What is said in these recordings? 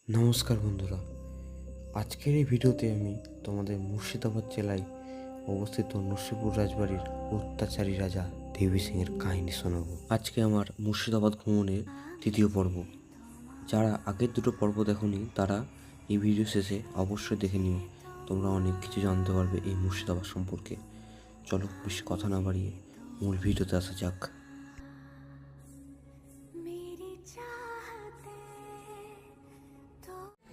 নমস্কার বন্ধুরা, আজকের এই ভিডিওতে আমি তোমাদের মুর্শিদাবাদ জেলায় অবস্থিত নরসিংপুর রাজবাড়ির অত্যাচারী রাজা দেবী সিংয়ের কাহিনী শোনাব। আজকে আমার মুর্শিদাবাদ ভ্রমণের তৃতীয় পর্ব। যারা আগের দুটো পর্ব দেখোনি তারা এই ভিডিও শেষে অবশ্যই দেখে নিও, তোমরা অনেক কিছু জানতে পারবে এই মুর্শিদাবাদ সম্পর্কে। চলো বেশি কথা না বাড়িয়ে মূল ভিডিওতে আসা যাক।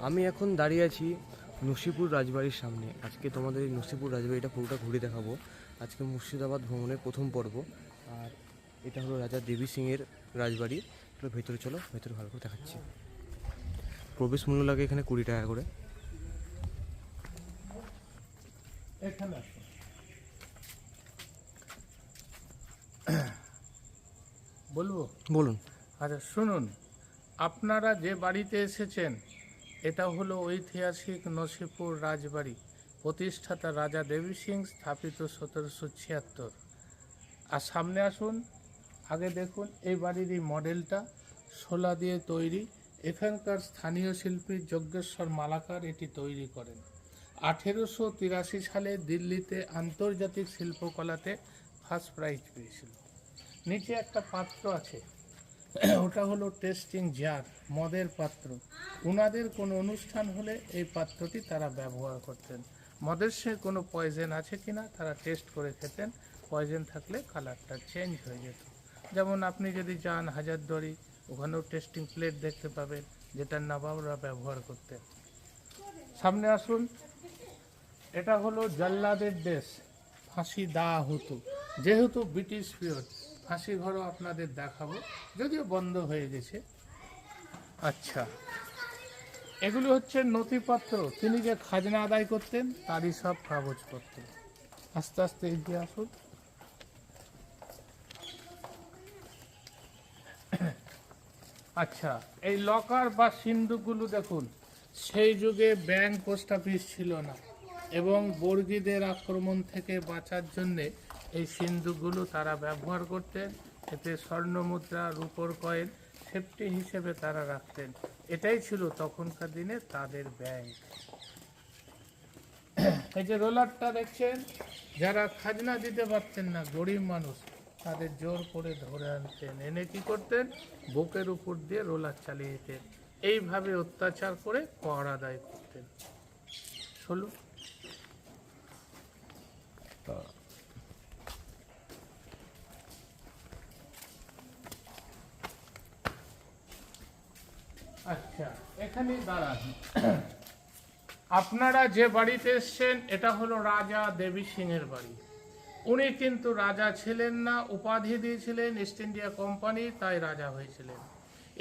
আমি এখন দাঁড়িয়ে আছি নরসিংপুর রাজবাড়ির সামনে। আজকে তোমাদের এই নরসিংপুর রাজবাড়িটা পুরোটা ঘুরে দেখাবো। আজকে মুর্শিদাবাদ ভ্রমণের প্রথম পর্ব, আর এটা হলো রাজা দেবী সিংয়ের রাজবাড়ি। ভেতরে চলো, ভেতরে ভালো করে দেখাচ্ছি। প্রবেশ মূল্য লাগে এখানে 20 টাকা করে। বলুন। আচ্ছা শুনুন, আপনারা যে বাড়িতে এসেছেন এটা হলো ঐতিহাসিক নরসিংপুর রাজবাড়ি, প্রতিষ্ঠাতা রাজা দেবী সিং, স্থাপিত 1776। আর সামনে আসুন, আগে দেখুন এই বাড়ির এই মডেলটা শোলা দিয়ে তৈরি। এখানকার স্থানীয় শিল্পী যজ্ঞেশ্বর মালাকার এটি তৈরি করেন। 1883 সালে দিল্লিতে আন্তর্জাতিক শিল্পকলাতে ফার্স্ট প্রাইজ পেয়েছিল। নিচে একটা পাত্র আছে, ওটা হলো টেস্টিং জার, মদের পাত্র। ওনাদের কোনো অনুষ্ঠান হলে এই পাত্রটি তারা ব্যবহার করতেন। মদের সে কোনো পয়জেন আছে কিনা তারা টেস্ট করে খেতেন। পয়জেন থাকলে কালারটা চেঞ্জ হয়ে যেত। যেমন আপনি যদি যান হাজারদুয়ারি, ওখানেও টেস্টিং প্লেট দেখতে পাবেন, যেটা নবাবরা ব্যবহার করতেন। সামনে আসুন, এটা হলো জল্লাদের দেশ, ফাঁসি দেওয়া হতো। যেহেতু ব্রিটিশ পিরিয়ড, ফাঁসি ঘরও আপনাদের দেখাবো, যদিও বন্ধ হয়ে গেছে। আচ্ছা, এগুলো হচ্ছে নথিপত্র, তিনি যে খাজনা আদায় করতেন তারই সব কাগজপত্র। আস্তে আস্তে এগিয়ে আসুন। আচ্ছা, এই লকার বা সিন্ধুকগুলো দেখুন, সেই যুগে ব্যাংক পোস্ট অফিস ছিল না, এবং বর্গীদের আক্রমণ থেকে বাঁচার জন্যে এই সিন্ধুকগুলো তারা ব্যবহার করতেন। এতে স্বর্ণ মুদ্রা, রূপোর কয়েন সেফটি হিসেবে তারা রাখতেন। এটাই ছিল তখনকার দিনে তাদের ব্যাংক। এই যে রোলারটা দেখছেন, যারা খাজনা দিতে পারতেন না, গরিব মানুষ, তাদের জোর করে ধরে আনতেন, এনে কি করতেন, বুকের উপর দিয়ে রোলার চালিয়ে দিতেন। এইভাবে অত্যাচার করে কর আদায় করতেন। চলো। আচ্ছা, এখানে দাঁড়ান। আপনারা যে বাড়িতে এসছেন এটা হলো রাজা দেবী সিংয়ের বাড়ি। উনি কিন্তু রাজা ছিলেন না, উপাধি দিয়েছিলেন ইস্ট ইন্ডিয়া কোম্পানি, তাই রাজা হয়েছিলেন।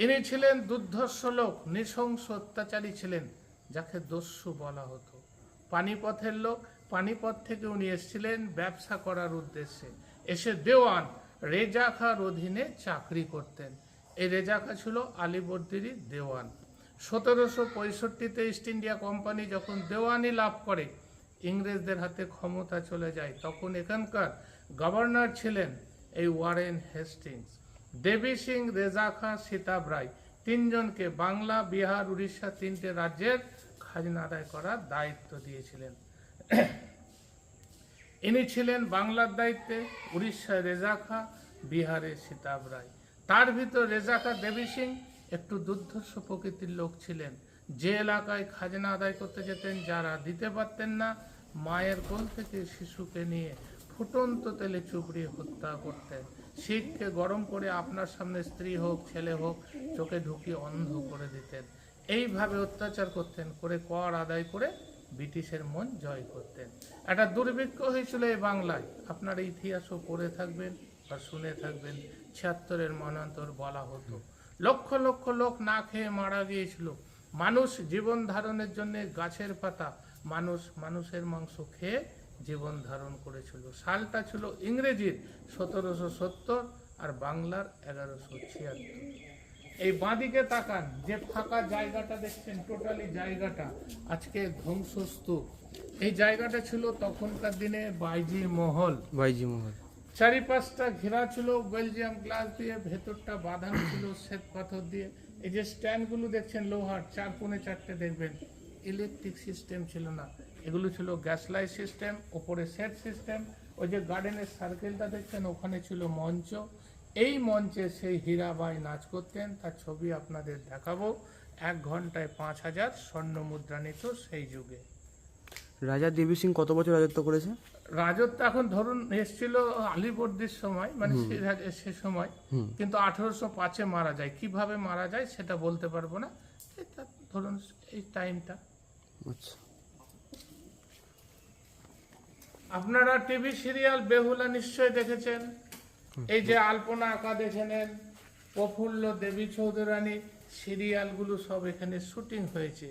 ইনি ছিলেন দুর্ধর্ষ লোক, নৃশংস অত্যাচারী ছিলেন, যাকে দস্যু বলা হতো। পানিপথের লোক, পানিপথ থেকে উনি এসেছিলেন ব্যবসা করার উদ্দেশ্যে। এসে দেওয়ান রেজা খাঁর অধীনে চাকরি করতেন। এই রেজা খাঁ ছিল আলীবর্দীরই দেওয়ান। 1765-তে ইস্ট ইন্ডিয়া কোম্পানি যখন দেওয়ানি লাভ করে, ইংরেজদের হাতে ক্ষমতা চলে যায়, তখন এখানকার গভর্নর ছিলেন এই ওয়ারেন হেস্টিংস। দেবী সিং, রেজা খাঁ, সীতাব রায় তিনজনকে বাংলা, বিহার, উড়িষ্যা 3টে রাজ্যের খাজনা আদায় করার দায়িত্ব দিয়েছিলেন। ইনি ছিলেন বাংলার দায়িত্বে, উড়িষ্যায় রেজা খাঁ, বিহারে সীতাব রায়। তার ভিতর রেজা খাঁ দেবী সিং একটু দুর্ধর্ষ প্রকৃতির লোক ছিলেন। যে এলাকায় খাজনা আদায় করতে যেতেন, যারা দিতে পারতেন না, মায়ের কোল থেকে শিশুকে নিয়ে ফুটন্ত তেলে চুবড়িয়ে হত্যা করতেন। শিখকে গরম করে আপনার সামনে স্ত্রী হোক, ছেলে হোক, চোখে ঢুকিয়ে অন্ধ করে দিতেন। এইভাবে অত্যাচার করতেন, করে কর আদায় করে ব্রিটিশের মন জয় করতেন। একটা দুর্ভিক্ষ হয়েছিল এই বাংলায়, আপনারা ইতিহাসও পড়ে থাকবেন বা শুনে থাকবেন। 76-এর মনান্তর বলা হতো, লক্ষ লক্ষ লোক না খেয়ে মারা গিয়েছিল। মানুষ জীবন ধারণের জন্য গাছের পাতা, মানুষের মাংস খেয়ে জীবন ধারণ করেছিল। সালটা ছিল ইংরেজির 1770 আর বাংলার 1176। এই বাঁদিকে তাকান, যে ফাঁকা জায়গাটা দেখছেন, টোটালি জায়গাটা আজকে ধ্বংসস্তূপ। এই জায়গাটা ছিল তখনকার দিনে বাইজি মহল। চারিপাশটা ঘেরা ছিল বেলজিয়াম গ্লাস দিয়ে, ভেতরটা বাঁধানো ছিল শ্বেত পাথর দিয়ে। এই যে স্ট্যান্ডগুলো দেখছেন লোহার 4-4 দেখবেন, ইলেকট্রিক সিস্টেম ছিল না, এগুলো ছিল গ্যাস লাইট সিস্টেম, ওপরে সেট সিস্টেম। ওই যে গার্ডেনের সার্কেলটা দেখছেন, ওখানে ছিল মঞ্চ। এই মঞ্চে সেই হীরাবাই নাচ করতেন, তার ছবি আপনাদের দেখাবো। 1 ঘন্টায় 5,000 স্বর্ণ মুদ্রানিত সেই যুগে। রাজা দেবী সিং কত বছর রাজত্ব করেছে? রাজত্ব এখন ধরুন এসেছিল আলীবর্দীর সময়, মানে সে সময়, কিন্তু 1805-এ মারা যায়। কিভাবে মারা যায় সেটা বলতে পারবো না, এটা ধরুন এই টাইমটা। আচ্ছা, আপনারা টিভি সিরিয়াল বেহুলা নিশ্চয় দেখেছেন। এই যে আলপনা আঁকা দেখে নেন, প্রফুল্ল দেবী চৌধুরানী, সিরিয়ালগুলো সব এখানে শুটিং হয়েছে।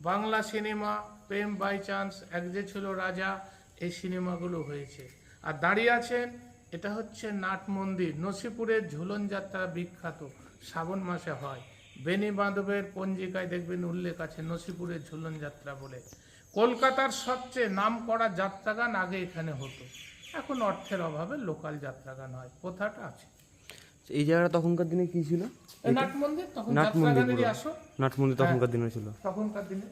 Bangla cinema Prem by chance, এক যে ছিল রাজা, এই সিনেমাগুলো হয়েছে। আর দাঁড়িয়ে আছেন, এটা হচ্ছে নাট মন্দির। নসিপুরের ঝুলন যাত্রা বিখ্যাত, শ্রাবণ মাসে হয়। বেনি বান্ধবের পঞ্জিকায় দেখবেন উল্লেখ আছে নসিপুরের ঝুলন যাত্রা বলে। কলকাতার সবচেয়ে নামকরা যাত্রাগান আগে এখানে হতো, এখন অর্থের অভাবে লোকাল যাত্রাগান হয়, প্রথাটা আছে। এই জায়গাটা তখনকার দিনে কি ছিল? নাট মন্দির, তখন নাট মন্দির, যাত্রাগানেরই আসো। নাট মন্দির তখনকার দিনে ছিল। তখনকার দিনে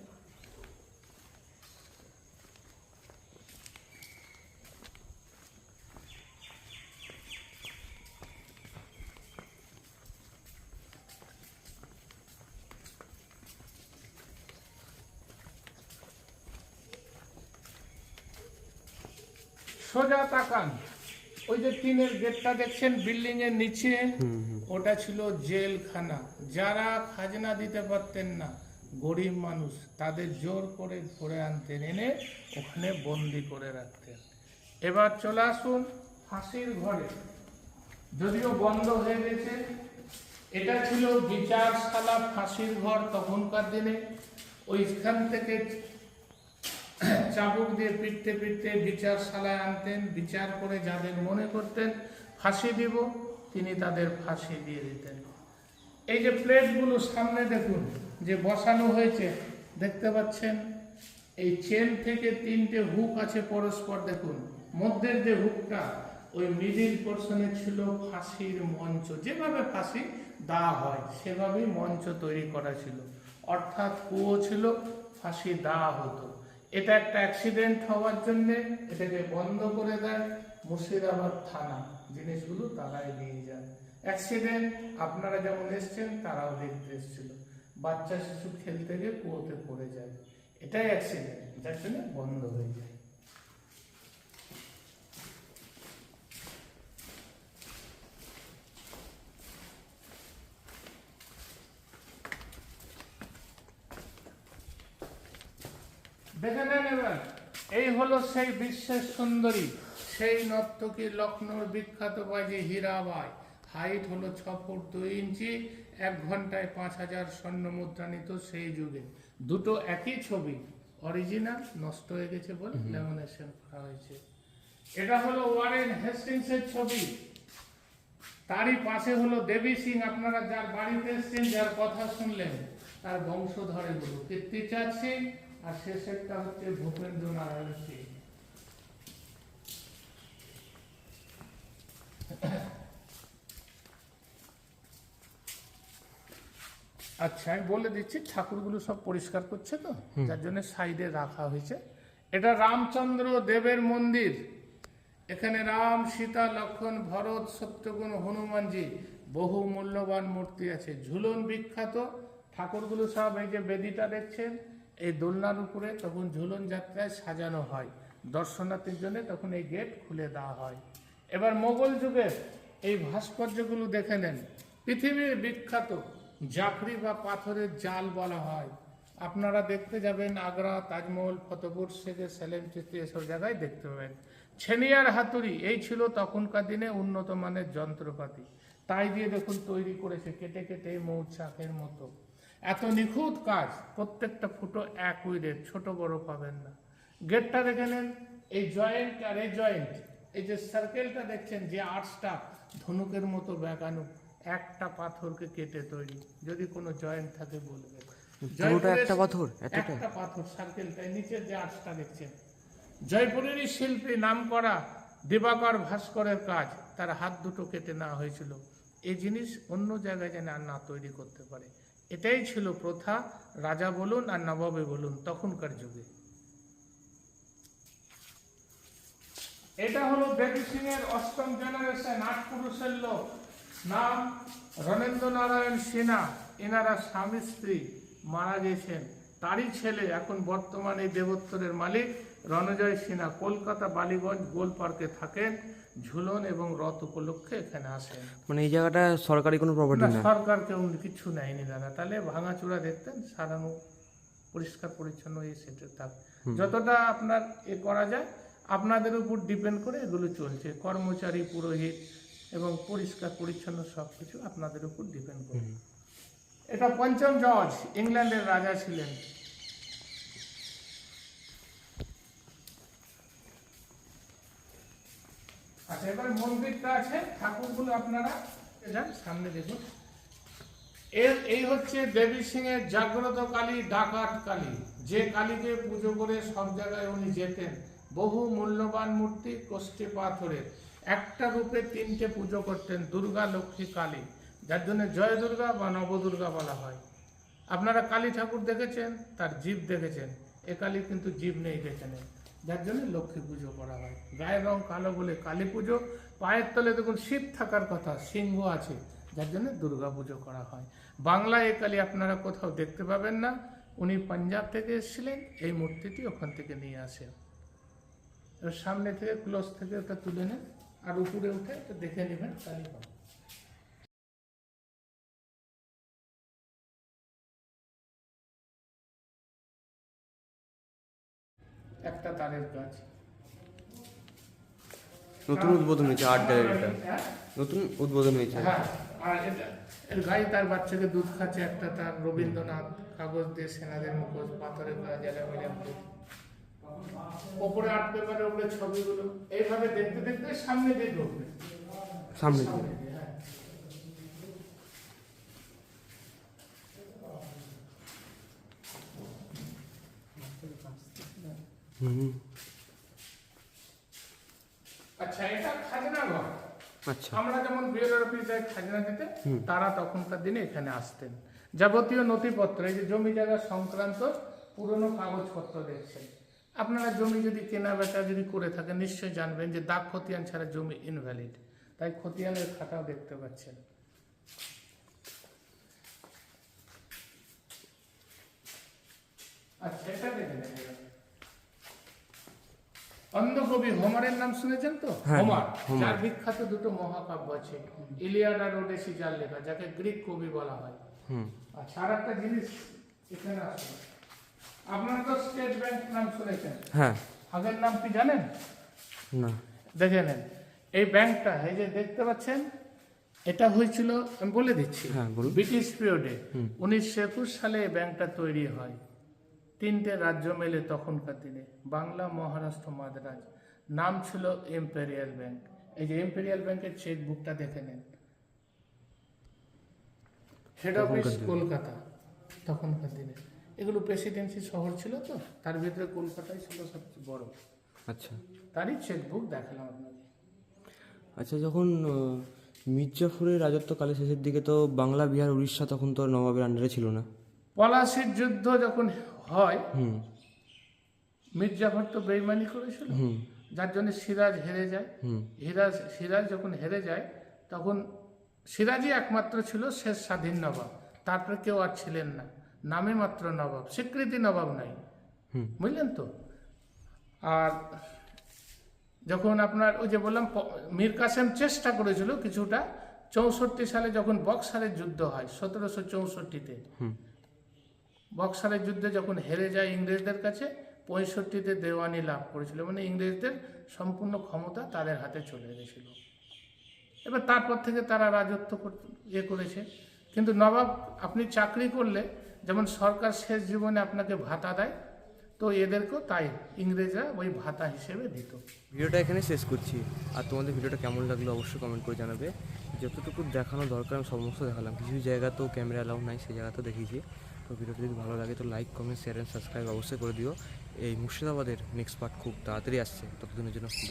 সোজা তাকান, ওই যে টিনের গেটটা দেখছেন বিল্ডিং এর নিচে, ওটা ছিল জেলখানা। যারা খাজনা দিতে পারতেন না, গরিব মানুষ, তাদের জোর করে ধরে আনতেন, এনে ওখানে বন্দি করে রাখতেন। এবার চলে আসুন ফাঁসির ঘরে, যদিও বন্ধ হয়ে গেছে। এটা ছিল বিচারশালা, ফাঁসির ঘর তখনকার দিনে। ওইখান থেকে চাবুক দিয়ে পিটতে পিটতে বিচারশালায় আনতেন, বিচার করে যাদের মনে করতেন ফাঁসি দিব, তিনি তাদের ফাঁসি দিয়ে দিতেন। এই যে প্লেটগুলো সামনে দেখুন যে বসানো হয়েছে, দেখতে পাচ্ছেন, এই চেন থেকে 3টে হুক আছে পরস্পর, দেখুন মধ্যের যে হুকটা, ওই মিডিল পোর্শনে ছিল ফাঁসির মঞ্চ। যেভাবে ফাঁসি দেওয়া হয় সেভাবেই মঞ্চ তৈরি করা ছিল, অর্থাৎ কুয়ো ছিল, ফাঁসি দেওয়া হতো। এটা একটা অ্যাক্সিডেন্ট হওয়ার জন্য এটাকে বন্ধ করে দেয় মুর্শিদাবাদ থানা, জিনিসগুলো তারাই নিয়ে যায়। অ্যাক্সিডেন্ট আপনারা যেমন এসছেন, তারাও দেখতে এসেছিল, বাচ্চা শিশু খেলতে গিয়ে কুয়োতে পড়ে যায়, এটাই অ্যাক্সিডেন্ট, যার জন্য বন্ধ হয়ে যায়। দেখে নেন এবার, এই হলো সেই বিশ্বের সুন্দরী, সেই নর্তকী, লখনৌর বিখ্যাত বাজি হীরাবাই। হাইট হলো 6 ফুট 2 ইঞ্চি, 1 ঘন্টায় 5,000 স্বর্ণ মুদ্রানিত সেই যুগে। দুটো একই ছবি, অরিজিনাল, নষ্ট হয়ে গেছে বলে ল্যামিনেশন করা হয়েছে। এটা হলো ওয়ারেন হেস্টিংসের ছবি, তারই পাশে হলো দেবী সিং। আপনারা যার বাড়িতে এসছেন, যার কথা শুনলেন, তার বংশধর এগুলো, কীর্তিচাঁদ সিং, আর শেষেরটা হচ্ছে ভূপেন্দ্র নারায়ণ সিং। আচ্ছা, আমি বলে দিচ্ছি, ঠাকুরগুলো সব পরিষ্কার করছে তো, যার জন্য সাইডে রাখা হয়েছে। এটা রামচন্দ্র দেবের মন্দির। এখানে রাম, সীতা, লক্ষ্মণ, ভরত, সত্যগুণ, হনুমানজি, বহু মূল্যবান মূর্তি আছে। ঝুলন বিখ্যাত, ঠাকুরগুলো সব এই যে বেদিটা দেখছেন, এই দোলনার উপরে তখন ঝুলন যাত্রায় সাজানো হয় দর্শনার্থীর জন্য, তখন এই গেট খুলে দেওয়া হয়। এবার মোগল যুগের এই ভাস্কর্যগুলো দেখে নেন, পৃথিবীর বিখ্যাত জাফরি বা পাথরের জাল বলা হয়। আপনারা দেখতে যাবেন আগ্রা, তাজমহল, ফতেপুর সিক্রি, সেলেম চিস্তি, এসব জায়গায় দেখতে পাবেন। ছেনিয়ার হাতুড়ি, এই ছিল তখনকার দিনে উন্নত মানের যন্ত্রপাতি, তাই দিয়ে দেখুন তৈরি করেছে, কেটে কেটে মৌচাকের মতো। এত নিখুঁত কাজ, প্রত্যেকটা ফুটো একই রেট, ছোট বড় পাবেন না। গেটটা দেখে নেন, এই জয়েন্ট আর এই জয়েন্ট, এই যে সার্কেলটা দেখছেন, যে আর্টসটা ধনুকের মতো বেঁকানো, একটা পাথরকে কেটে তৈরি। যদি কোনো জয়েন্ট থাকে বলবেন। একটা পাথর, একটা পাথর, সার্কেলটাই নিচের যে আর্টসটা দেখছেন। জয়পুরেরই শিল্পী নাম করা দিবাকর ভাস্করের কাজ, তার হাত দুটো কেটে নেওয়া হয়েছিল। এই জিনিস অন্য জায়গায় যেন আর না তৈরি করতে পারে, এটাই ছিল প্রথা, রাজা বলুন আর নবাবে বলুন তখনকার যুগে। এটা হলো দেবী সিং এর অষ্টম জেনারেশন, 8 পুরুষের লোক, নাম রণেন্দ্র নারায়ণ সিনহা। এনারা স্বামী স্ত্রী মারা গেছেন। তারই ছেলে এখন বর্তমানে এই দেবোত্তরের মালিক রণজয় সিনহা। কলকাতা বালিগঞ্জ গোল পার্কে থাকেন। ঝুলন এবং রথ উপলক্ষে এখানে আসেন। মানে এই জায়গাটা সরকারি কোনো প্রপার্টি না? সরকার কেউ কিছু নেয়নি দাদা, তাহলে ভাঙাচোরা দেখতেন, সারানো পরিষ্কার পরিচ্ছন্ন এই সেটে থাক। যতটা আপনার করা যায়, আপনাদের উপর ডিপেন্ড করে এগুলো চলছে। কর্মচারী, পুরোহিত এবং পরিষ্কার পরিচ্ছন্ন সব কিছু আপনাদের উপর ডিপেন্ড করে। এটা পঞ্চম জর্জ, ইংল্যান্ডের রাজা ছিলেন। আচ্ছা, এবার মন্দিরটা আছে, ঠাকুরগুলো আপনারা যান সামনে দেখুন। এই হচ্ছে দেবী সিং এর জাগ্রত কালী, ডাকাত কালী, যে কালীকে পুজো করে সব জায়গায় উনি যেতেন। বহু মূল্যবান মূর্তি কোষ্ঠী পাথরের, একটা রূপে 3টে পুজো করতেন, দুর্গা, লক্ষ্মী, কালী, যার জন্য জয় দুর্গা বা নবদুর্গা বলা হয়। আপনারা কালী ঠাকুর দেখেছেন, তার জীব দেখেছেন, এ কালী কিন্তু জীব নেই, দেখে নেন, যার জন্য লক্ষ্মী পুজো করা হয়। গায়ের রং কালো বলে কালী পুজো, পায়ের তলে দেখুন শিব থাকার কথা, সিংহ আছে, যার জন্য দুর্গা পুজো করা হয়। বাংলায় এ কালী আপনারা কোথাও দেখতে পাবেন না। উনি পাঞ্জাব থেকে এসেছিলেন, এই মূর্তিটি ওখান থেকে নিয়ে আসেন। এবার সামনে থেকে ক্লোজ থেকে ওটা তুলে নেন, আর উপরে উঠে এটা দেখে নেবেন কালী পাবেন। একটা তারের গাছ, নতুন উদ্বোধন হয়েছে আর্ট গ্যালারিটা, নতুন উদ্বোধন হয়েছে। হ্যাঁ, আর এটা এর গাই তার বাচ্চাকে দুধ খাচ্ছে, একটা তার রবীন্দ্রনাথ, কাগজ দিয়ে সেনাদের মুখোশ, পাথরের জায়গা মিলে ওপরে আর্ট পেপারের উপরে ছবিগুলো, এইভাবে দেখতে দেখতে সামনে দিয়ে ঢুকবে। সামনে দিয়ে, হ্যাঁ। আচ্ছা, এটা খাজনা ঘর। আচ্ছা, আমরা যেমন বিএলআর অফিসে খাজনা দিতে, তারা তখনকার দিনে এখানে আসতেন। যাবতীয় নথিপত্র, এই যে জমি জায়গা সংক্রান্ত পুরনো কাগজপত্র দেখছেন। আপনারা জমি যদি কেনা বেচা যদি করে থাকেন, নিশ্চয়ই জানবেন যে দাগ খতিয়ান ছাড়া জমি ইনভ্যালিড, তাই খতিয়ানের খাতাও দেখতে পাচ্ছেন। আচ্ছা, এটা দেখে নেন। অন্ধকবি হোমারের নাম শুনেছেন তো? হ্যাঁ, হোমার, হোমার। যার বিখ্যাত দুটো মহাকাব্য আছে, ইলিয়াড আর ওডেসি, যার লেখা, যাকে গ্রিক কবি বলা হয়। আচ্ছা, আর একটা জিনিস এখানে আসবে, আপনারা তো স্টেট ব্যাংক নাম শুনেছেন, হ্যাঁ, আগের নাম কি জানেন? না, দেখে নেন। এই ব্যাংকটা, এই যে দেখতে পাচ্ছেন, এটা হয়েছিল, আমি বলে দিচ্ছি, হ্যাঁ, বলুন। ব্রিটিশ পিরিয়ডে 1921 সালে এই ব্যাংকটা তৈরি হয়। 3টে রাজ্য মেলে তখনকার দিনে, বাংলা, মহারাষ্ট্র, মাদ্রাজ। নাম ছিল এম্পেরিয়াল ব্যাংক। এই যে এম্পেরিয়াল ব্যাংকের চেক বুকটা দেখে নেন। হেড অফিস কলকাতা তখনকার দিনে। এগুলো প্রেসিডেন্সি শহর ছিল তো, তার ভিতরে কলকাতাই ছিল সবচেয়ে বড়। আচ্ছা, তারই চেক বুক দেখালাম আপনাকে। আচ্ছা, যখন মির্জাফরের রাজত্বকালে শেষের দিকে তো বাংলা, বিহার, উড়িষ্যা তখন তো নবাবের আন্ডারে ছিল না? পলাশির যুদ্ধ যখন হয়, হুম, মির্জাফর তো বেইমানি করেছিল, যার জন্য সিরাজ হেরে যায়। সিরাজ যখন হেরে যায়, তখন সিরাজই একমাত্র ছিল শেষ স্বাধীন নবাব, তারপরে কেউ আর ছিলেন না, নামে মাত্র নবাব, স্বীকৃতি নবাব নাই, বুঝলেন তো। আর যখন আপনার ওই যে বললাম মীর কাসেম চেষ্টা করেছিল কিছুটা, 64 সালে যখন বক্সারের যুদ্ধ হয়, 1764-তে, বক্সারের যুদ্ধে যখন হেরে যায় ইংরেজদের কাছে, 65-তে দেওয়ানি লাভ করেছিল, মানে ইংরেজদের সম্পূর্ণ ক্ষমতা তাদের হাতে চলে গেছিল। এবার তারপর থেকে তারা রাজত্ব করেছে। কিন্তু নবাব, আপনি চাকরি করলে যেমন সরকার শেষ জীবনে আপনাকে ভাতা দেয়, তো এদেরকেও তাই ইংরেজরা ওই ভাতা হিসেবে দিত। ভিডিওটা এখানে শেষ করছি। আর তোমাদের ভিডিওটা কেমন লাগলো অবশ্যই কমেন্ট করে জানাবে। যতটুকু দেখানো দরকার আমি সমস্ত দেখালাম, কিছু জায়গা তো ক্যামেরা অ্যালাউ নাই, সেই জায়গা তো দেখিয়েছি। তো ভিডিওটা যদি ভালো লাগে তো like, comment, share and subscribe অবশ্যই করে দিও। এই মুর্শিদাবাদের নেক্সট পার্ট খুব তাড়াতাড়ি আসছে, ততদিনের জন্য বাই।